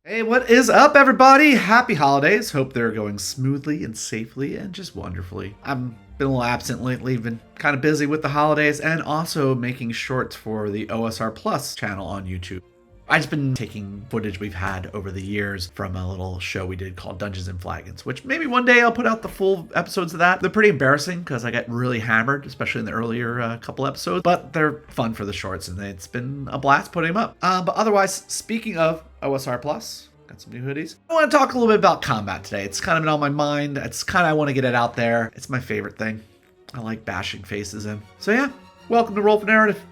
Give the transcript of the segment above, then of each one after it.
Hey, what is up, everybody? Happy holidays. Hope they're going smoothly and safely and just wonderfully. I've been a little absent lately, been kind of busy with the holidays and also making shorts for the OSR Plus channel on YouTube. I've just been taking footage we've had over the years from a little show we did called Dungeons and Flagons, which maybe one day I'll put out the full episodes of that. They're pretty embarrassing because I get really hammered, especially in the earlier couple episodes, but they're fun for the shorts and it's been a blast putting them up. But otherwise, speaking of OSR Plus, got some new hoodies. I want to talk a little bit about combat today. It's kind of been on my mind. It's kind of, I want to get it out there. It's my favorite thing. I like bashing faces in. So yeah, welcome to Roll for Narrative.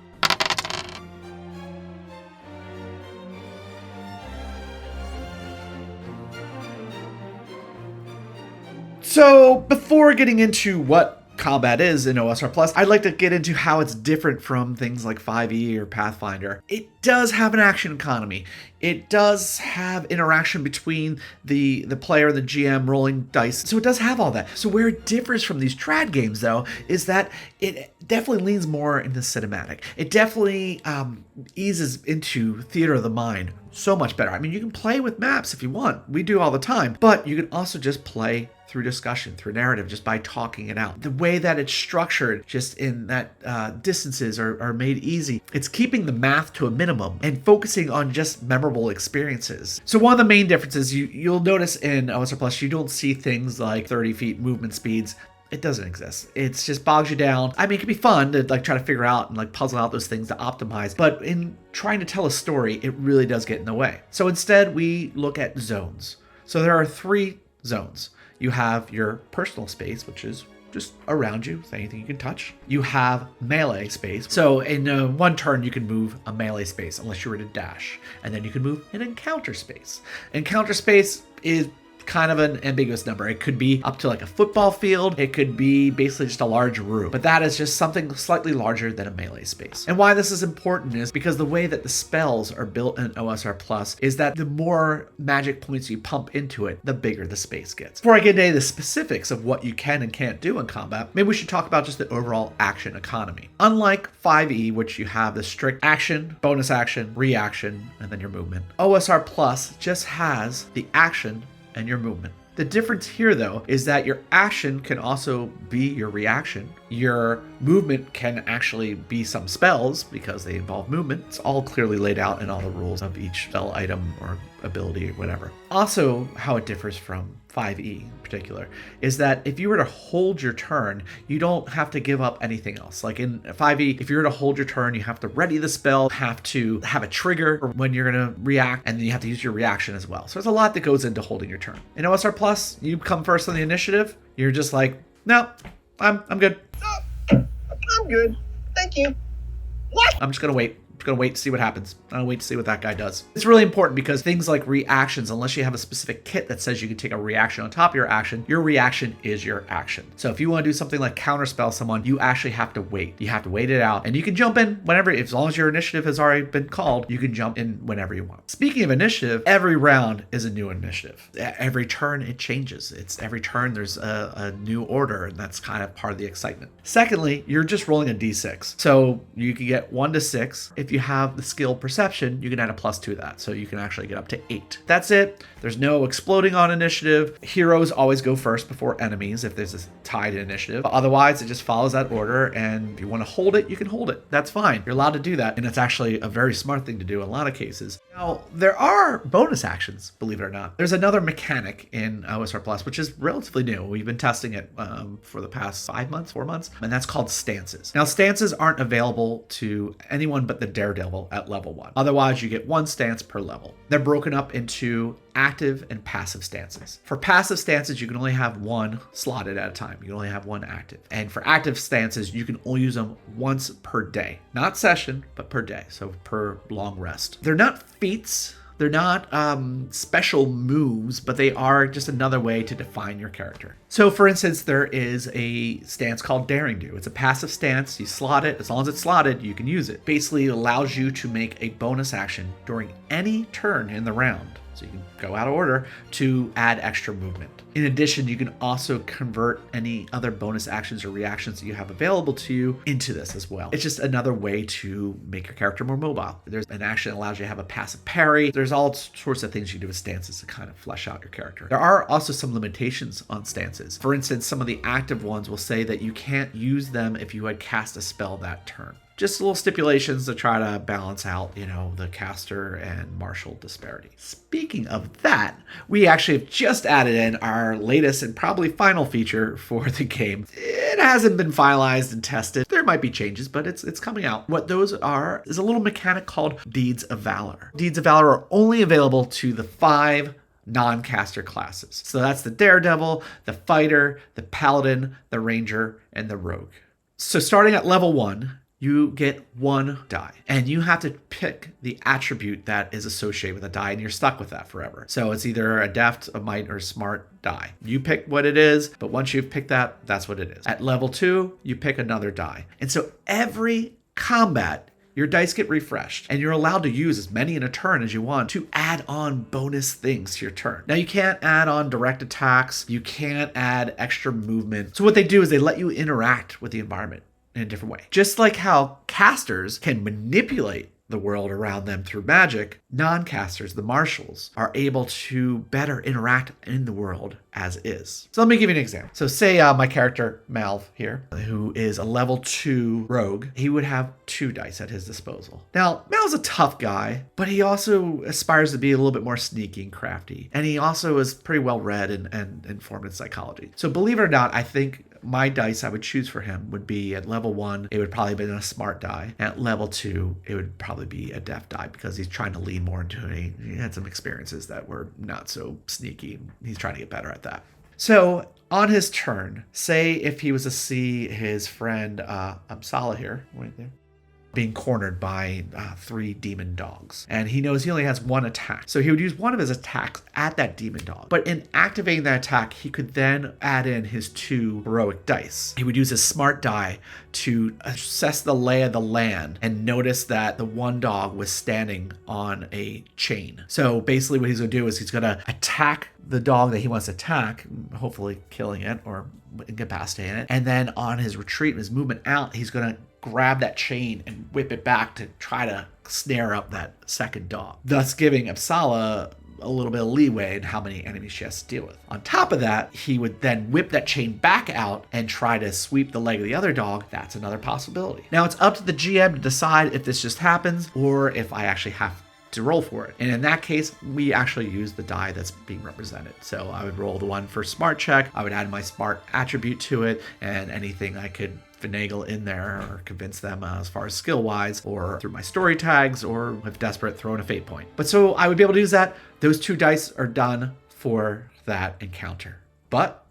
So before getting into what combat is in OSR Plus, I'd like to get into how it's different from things like 5e or Pathfinder. It does have an action economy. It does have interaction between the player and the GM rolling dice. So it does have all that. So where it differs from these trad games, though, is that it definitely leans more into cinematic. It definitely eases into theater of the mind so much better. I mean, you can play with maps if you want. We do all the time. But you can also just play through discussion, through narrative, just by talking it out. The way that it's structured, just in that distances are made easy. It's keeping the math to a minimum and focusing on just memorable experiences. So one of the main differences you'll notice in OSR Plus, you don't see things like 30 feet movement speeds. It doesn't exist. It's just bogs you down. I mean, it can be fun to like try to figure out and like puzzle out those things to optimize, but in trying to tell a story, it really does get in the way. So instead, we look at zones. So there are 3 zones. You have your personal space, which is just around you, anything you can touch. You have melee space. So in one turn, you can move a melee space unless you were to dash. And then you can move an encounter space. Encounter space is kind of an ambiguous number. It could be up to like a football field. It could be basically just a large room, but that is just something slightly larger than a melee space. And why this is important is because the way that the spells are built in OSR Plus is that the more magic points you pump into it, the bigger the space gets. Before I get into the specifics of what you can and can't do in combat, maybe we should talk about just the overall action economy. Unlike 5e, which you have the strict action, bonus action, reaction, and then your movement, OSR Plus just has the action and your movement. The difference here, though, is that your action can also be your reaction. Your movement can actually be some spells because they involve movement. It's all clearly laid out in all the rules of each spell item or ability or whatever. Also, how it differs from 5e in particular is that if you were to hold your turn, you don't have to give up anything else. Like in 5e, if you were to hold your turn, you have to ready the spell, have to have a trigger for when you're going to react, and then you have to use your reaction as well. So there's a lot that goes into holding your turn. In OSR Plus, you come first on the initiative. You're just like, no, I'm good. I'm good. Thank you. What? I'm just going to wait. Gonna wait to see what happens. I'll wait to see what that guy does. It's really important because things like reactions, unless you have a specific kit that says you can take a reaction on top of your reaction is your action. So if you want to do something like counterspell someone, you actually have to wait. You have to wait it out, and you can jump in whenever, as long as your initiative has already been called, you can jump in whenever you want. Speaking of initiative, every round is a new initiative. Every turn it changes. It's every turn there's a new order, and that's kind of part of the excitement. Secondly, you're just rolling a d6. So you can get 1 to 6. If you have the skill perception, you can add a +2 to that. So you can actually get up to 8. That's it. There's no exploding on initiative. Heroes always go first before enemies if there's a tied initiative. But otherwise, it just follows that order. And if you want to hold it, you can hold it. That's fine. You're allowed to do that. And it's actually a very smart thing to do in a lot of cases. Now, there are bonus actions, believe it or not. There's another mechanic in OSR Plus, which is relatively new. We've been testing it for the past 4 months, and that's called stances. Now, stances aren't available to anyone but the Daredevil at level 1. Otherwise, you get 1 stance per level. They're broken up into active and passive stances. For passive stances, you can only have 1 slotted at a time. You can only have 1 active. And for active stances, you can only use them once per day. Not session, but per day. So per long rest. They're not feats. They're not special moves, but they are just another way to define your character. So for instance, there is a stance called Daring Do. It's a passive stance. You slot it. As long as it's slotted, you can use it. Basically, it allows you to make a bonus action during any turn in the round. so you can go out of order, to add extra movement. In addition, you can also convert any other bonus actions or reactions that you have available to you into this as well. It's just another way to make your character more mobile. There's an action that allows you to have a passive parry. There's all sorts of things you can do with stances to kind of flesh out your character. There are also some limitations on stances. For instance, some of the active ones will say that you can't use them if you had cast a spell that turn. Just little stipulations to try to balance out, the caster and martial disparity. Speaking of that, we actually have just added in our latest and probably final feature for the game. It hasn't been finalized and tested. There might be changes, but it's coming out. What those are is a little mechanic called Deeds of Valor. Deeds of Valor are only available to the 5 non-caster classes. So that's the Daredevil, the Fighter, the Paladin, the Ranger, and the Rogue. So starting at level 1, you get 1 die, and you have to pick the attribute that is associated with a die, and you're stuck with that forever. So it's either a deft, a might, or a smart die. You pick what it is, but once you've picked that, that's what it is. At level 2, you pick another die. And so every combat, your dice get refreshed, and you're allowed to use as many in a turn as you want to add on bonus things to your turn. Now, you can't add on direct attacks. You can't add extra movement. So what they do is they let you interact with the environment in a different way. Just like how casters can manipulate the world around them through magic, non-casters, the martials, are able to better interact in the world as is. So let me give you an example. So say my character, Malv here, who is a level 2 rogue, he would have 2 dice at his disposal. Now, Mal's a tough guy, but he also aspires to be a little bit more sneaky and crafty. And he also is pretty well read and informed in psychology. So believe it or not, I think my dice I would choose for him would be at level 1, it would probably be a smart die. At level 2, it would probably be a deft die because he's trying to lean more into it. He had some experiences that were not so sneaky. He's trying to get better at that. So on his turn, say if he was to see his friend Amsala here, right there, being cornered by 3 demon dogs. And he knows he only has 1 attack. So he would use one of his attacks at that demon dog. But in activating that attack, he could then add in his 2 heroic dice. He would use his smart die to assess the lay of the land and notice that the one dog was standing on a chain. So basically what he's going to do is he's going to attack the dog that he wants to attack, hopefully killing it or incapacitating it. And then on his retreat and his movement out, he's going to grab that chain and whip it back to try to snare up that second dog, thus giving Apsala a little bit of leeway in how many enemies she has to deal with. On top of that, he would then whip that chain back out and try to sweep the leg of the other dog. That's another possibility. Now, it's up to the GM to decide if this just happens or if I actually have to roll for it. And in that case, we actually use the die that's being represented. So I would roll the one for smart check. I would add my smart attribute to it, and anything I could finagle in there or convince them as far as skill wise, or through my story tags, or if desperate, throw in a fate point. But so I would be able to use that. Those 2 dice are done for that encounter. But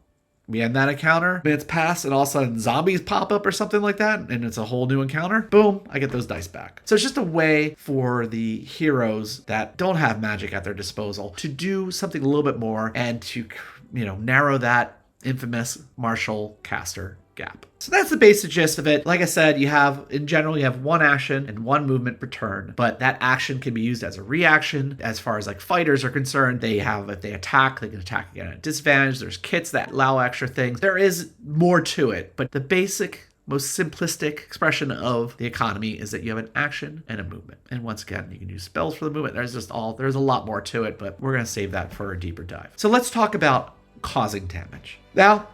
we end that encounter, minutes pass, and all of a sudden zombies pop up or something like that, and it's a whole new encounter. Boom, I get those dice back. So it's just a way for the heroes that don't have magic at their disposal to do something a little bit more and to, narrow that infamous martial caster gap. So that's the basic gist of it. Like I said, in general, you have 1 action and 1 movement per turn, but that action can be used as a reaction. As far as like fighters are concerned, if they attack, they can attack again at disadvantage. There's kits that allow extra things. There is more to it, but the basic, most simplistic expression of the economy is that you have an action and a movement. And once again, you can use spells for the movement. There's a lot more to it, but we're going to save that for a deeper dive. So let's talk about causing damage. Now,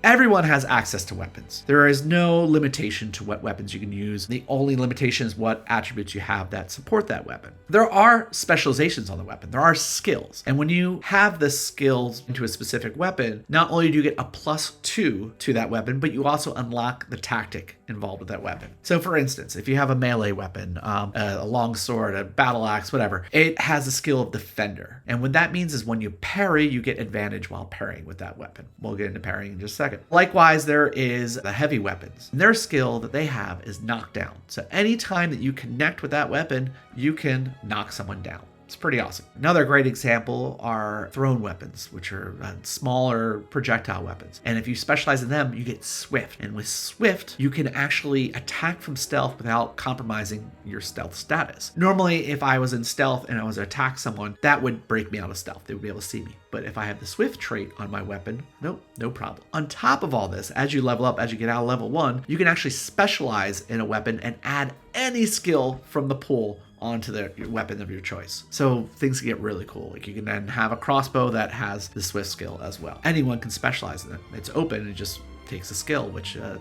everyone has access to weapons. There is no limitation to what weapons you can use. The only limitation is what attributes you have that support that weapon. There are specializations on the weapon. There are skills. And when you have the skills into a specific weapon, not only do you get a +2 to that weapon, but you also unlock the tactic involved with that weapon. So for instance, if you have a melee weapon, a long sword, a battle axe, whatever, it has a skill of defender. And what that means is when you parry, you get advantage while parrying with that weapon. We'll get into parrying in just a second. Likewise, there is the heavy weapons. And their skill that they have is knockdown. So anytime that you connect with that weapon, you can knock someone down. It's pretty awesome. Another great example are thrown weapons, which are smaller projectile weapons. And if you specialize in them, you get Swift. And with Swift, you can actually attack from stealth without compromising your stealth status. Normally, if I was in stealth and I was to attack someone, that would break me out of stealth. They would be able to see me. But if I have the Swift trait on my weapon, nope, no problem. On top of all this, as you level up, as you get out of level 1, you can actually specialize in a weapon and add any skill from the pool onto the weapon of your choice. So things get really cool. Like you can then have a crossbow that has the Swift skill as well. Anyone can specialize in it. It's open and it just takes a skill, which are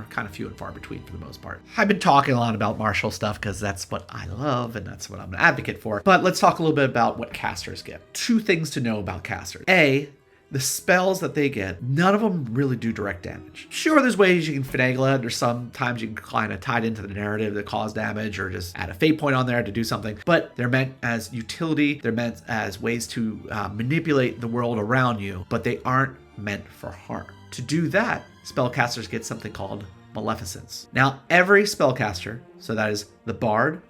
kind of few and far between for the most part. I've been talking a lot about martial stuff because that's what I love and that's what I'm an advocate for. But let's talk a little bit about what casters get. 2 things to know about casters. A, the spells that they get, none of them really do direct damage. Sure, there's ways you can finagle it, or sometimes you can kind of tie it into the narrative that cause damage, or just add a fate point on there to do something, but they're meant as utility, they're meant as ways to manipulate the world around you, but they aren't meant for harm. To do that, spellcasters get something called Maleficence. Now, every spellcaster, so that is the Bard,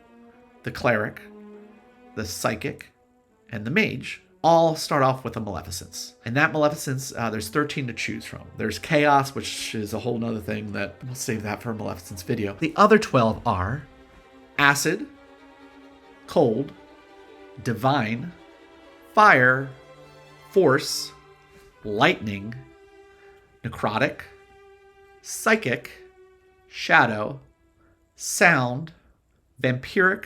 the Cleric, the Psychic, and the Mage, all start off with a Maleficence. And that Maleficence, there's 13 to choose from. There's Chaos, which is a whole nother thing that we'll save that for a Maleficence video. The other 12 are Acid, Cold, Divine, Fire, Force, Lightning, Necrotic, Psychic, Shadow, Sound, Vampiric,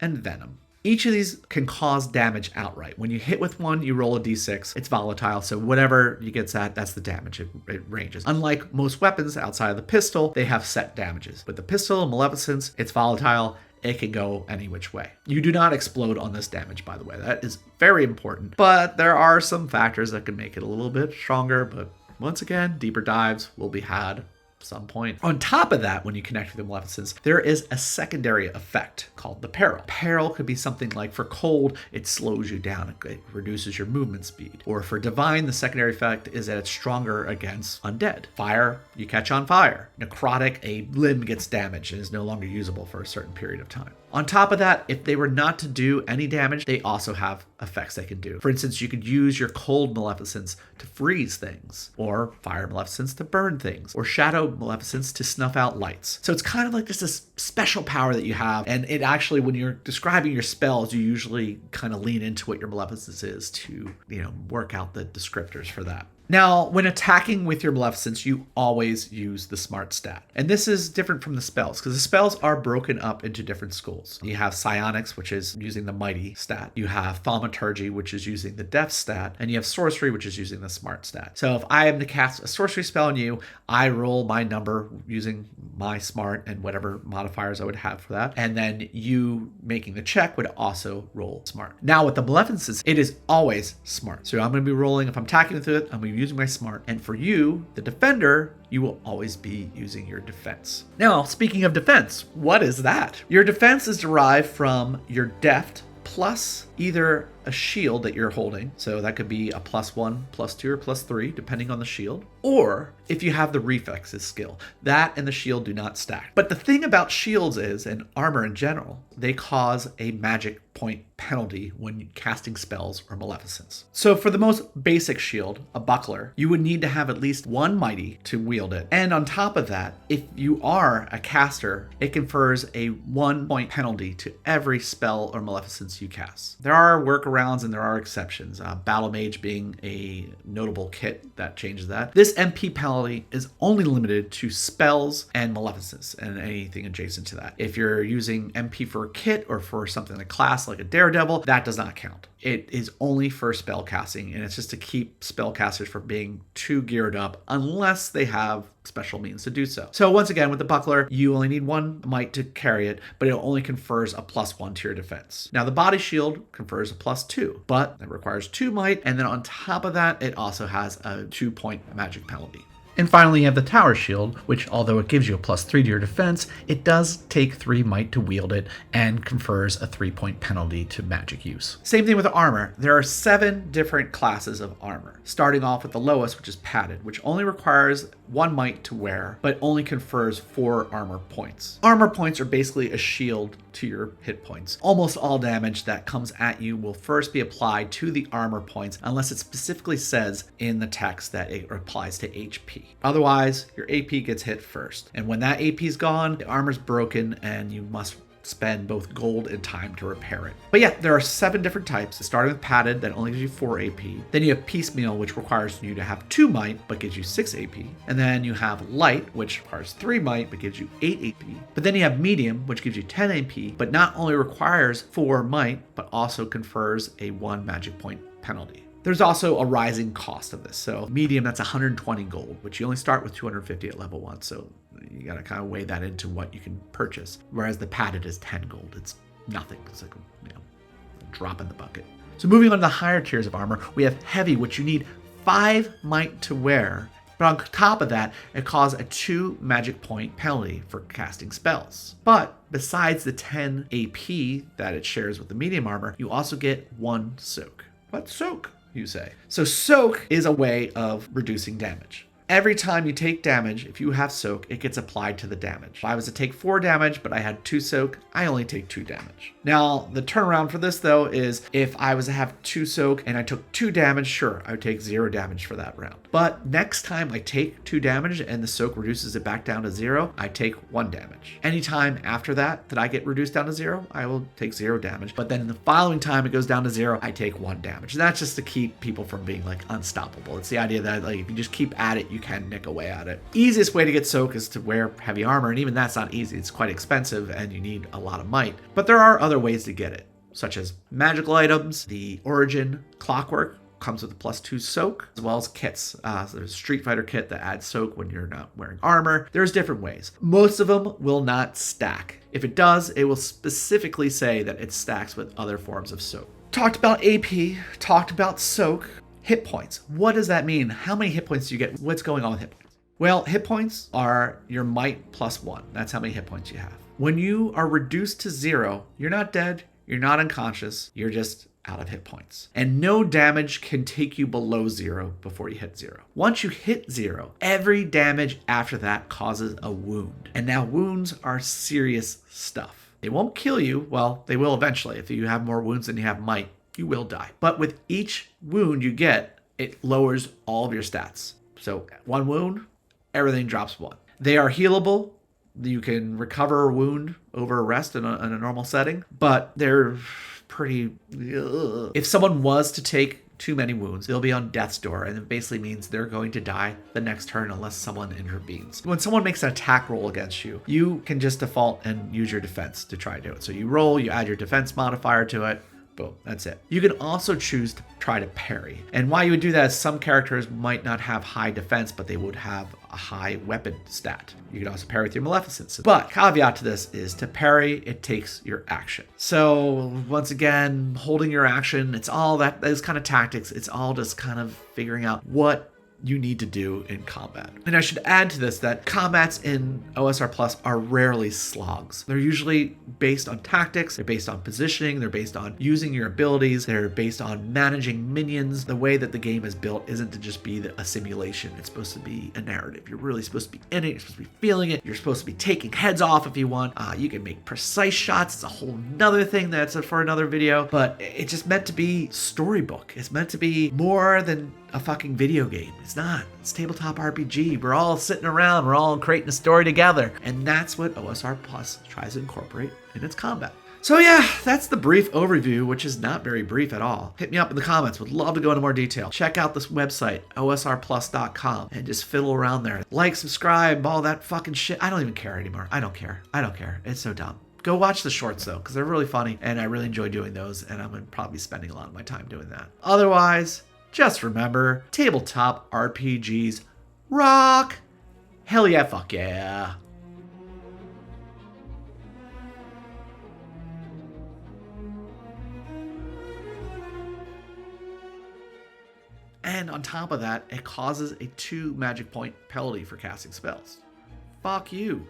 and Venom. Each of these can cause damage outright. When you hit with one, you roll a d6. It's volatile, so whatever you get at, that's the damage. It ranges. Unlike most weapons outside of the pistol, they have set damages. With the pistol and Maleficence, it's volatile. It can go any which way. You do not explode on this damage, by the way. That is very important. But there are some factors that can make it a little bit stronger. But once again, deeper dives will be had some point. On top of that, when you connect with the Maleficence, there is a secondary effect called the Peril. Peril could be something like for Cold, it slows you down, it reduces your movement speed. Or for Divine, the secondary effect is that it's stronger against undead. Fire, you catch on fire. Necrotic, a limb gets damaged and is no longer usable for a certain period of time. On top of that, if they were not to do any damage, they also have effects they can do. For instance, you could use your Cold Maleficence to freeze things, or Fire Maleficence to burn things, or Shadow Maleficence to snuff out lights. So it's kind of like just this special power that you have, and it actually, when you're describing your spells, you usually kind of lean into what your Maleficence is to, work out the descriptors for that. Now, when attacking with your Maleficence, you always use the Smart stat. And this is different from the spells, because the spells are broken up into different schools. You have Psionics, which is using the Mighty stat. You have Thaumaturgy, which is using the Death stat. And you have Sorcery, which is using the Smart stat. So if I am to cast a sorcery spell on you, I roll my number using my Smart and whatever modifiers I would have for that. And then you making the check would also roll Smart. Now with the Maleficence, it is always Smart. So I'm going to be rolling, if I'm attacking with it, I'm going to be using my Smart. And for you, the Defender, you will always be using your Defense. Now, speaking of Defense, what is that? Your Defense is derived from your Deft plus either a shield that you're holding. So that could be a +1, +2, or +3, depending on the shield. Or if you have the Reflexes skill, that and the shield do not stack. But the thing about shields is, and armor in general, they cause a magic point penalty when casting spells or Maleficence. So for the most basic shield, a buckler, you would need to have at least one Mighty to wield it. And on top of that, if you are a caster, it confers a 1-point penalty to every spell or Maleficence you cast. There are workarounds and there are exceptions. Battle Mage being a notable kit that changes that. This MP penalty is only limited to spells and Maleficence and anything adjacent to that. If you're using MP for a kit or for something like class like a Daredevil, that does not count. It is only for spell casting, and it's just to keep spellcasters from being too geared up unless they have special means to do so. So once again, with the buckler, you only need one might to carry it, but it only confers a +1 to your defense. Now the body shield confers a +2, but it requires 2 might, and then on top of that, it also has a 2-point magic penalty. And finally, you have the Tower Shield, which although it gives you a +3 to your defense, it does take 3 might to wield it and confers a 3-point penalty to magic use. Same thing with the armor. There are 7 different classes of armor, starting off with the lowest, which is padded, which only requires 1 might to wear, but only confers 4 armor points. Armor points are basically a shield to your hit points. Almost all damage that comes at you will first be applied to the armor points unless it specifically says in the text that it applies to HP. Otherwise, your AP gets hit first. And when that AP is gone, the armor's broken and you must spend both gold and time to repair it. But yeah, there are 7 different types, starting with padded that only gives you 4 AP. Then you have piecemeal, which requires you to have 2 might but gives you 6 AP. And then you have light, which requires 3 might but gives you 8 AP. But then you have medium, which gives you 10 AP, but not only requires 4 might but also confers a 1 magic point penalty. There's also a rising cost of this. So medium, that's 120 gold, which you only start with 250 at level 1. So you got to kind of weigh that into what you can purchase. Whereas the padded is 10 gold. It's nothing. It's like, a drop in the bucket. So moving on to the higher tiers of armor, we have heavy, which you need 5 might to wear. But on top of that, it causes a 2 magic point penalty for casting spells. But besides the 10 AP that it shares with the medium armor, you also get 1 soak. What's soak, you say? So soak is a way of reducing damage. Every time you take damage, if you have soak, it gets applied to the damage. If I was to take 4 damage, but I had 2 soak, I only take 2 damage. Now, the turnaround for this though is if I was to have 2 soak and I took 2 damage, sure, I would take 0 damage for that round. But next time I take 2 damage and the soak reduces it back down to 0, I take 1 damage. Anytime after that I get reduced down to 0, I will take 0 damage. But then the following time it goes down to 0, I take 1 damage. And that's just to keep people from being like unstoppable. It's the idea that like if you just keep at it, you can nick away at it. Easiest way to get soak is to wear heavy armor, and even that's not easy. It's quite expensive and you need a lot of might. But there are other ways to get it, such as magical items. The Origin Clockwork comes with a +2 soak, as well as kits. So there's a Street Fighter kit that adds soak when you're not wearing armor. There's different ways. Most of them will not stack. If it does, it will specifically say that it stacks with other forms of soak. Talked about AP, talked about soak. Hit points. What does that mean? How many hit points do you get? What's going on with hit points? Well, hit points are your might +1. That's how many hit points you have. When you are reduced to 0, you're not dead, you're not unconscious, you're just out of hit points. And no damage can take you below 0 before you hit 0. Once you hit 0, every damage after that causes a wound. And now wounds are serious stuff. They won't kill you. Well, they will eventually. If you have more wounds than you have might, you will die. But with each wound you get, it lowers all of your stats. So 1 wound, everything drops 1. They are healable. You can recover a wound over a rest in a normal setting, but they're pretty... If someone was to take too many wounds, they'll be on death's door, and it basically means they're going to die the next turn unless someone intervenes. When someone makes an attack roll against you, you can just default and use your defense to try to do it. So you roll, you add your defense modifier to it, boom, that's it. You can also choose to try to parry. And why you would do that is some characters might not have high defense, but they would have a high weapon stat. You can also parry with your Maleficence. But caveat to this is to parry, it takes your action. So once again, holding your action, it's all those kind of tactics. It's all just kind of figuring out what you need to do in combat. And I should add to this that combats in OSR Plus are rarely slogs. They're usually based on tactics, they're based on positioning, they're based on using your abilities, they're based on managing minions. The way that the game is built isn't to just be a simulation, it's supposed to be a narrative. You're really supposed to be in it, you're supposed to be feeling it, you're supposed to be taking heads off if you want. You can make precise shots, it's a whole nother thing that's for another video, but it's just meant to be storybook. It's meant to be more than a fucking video game. It's not. It's tabletop RPG. We're all sitting around, we're all creating a story together. And that's what OSR Plus tries to incorporate in its combat. So yeah, that's the brief overview, which is not very brief at all. Hit me up in the comments. Would love to go into more detail. Check out this website, osrplus.com, and just fiddle around there. Like, subscribe, all that fucking shit. I don't even care anymore. I don't care. It's so dumb. Go watch the shorts though, because they're really funny, and I really enjoy doing those, and I'm probably spending a lot of my time doing that. Otherwise, just remember, tabletop RPGs rock! Hell yeah, fuck yeah. And on top of that, it causes a 2 magic point penalty for casting spells. Fuck you.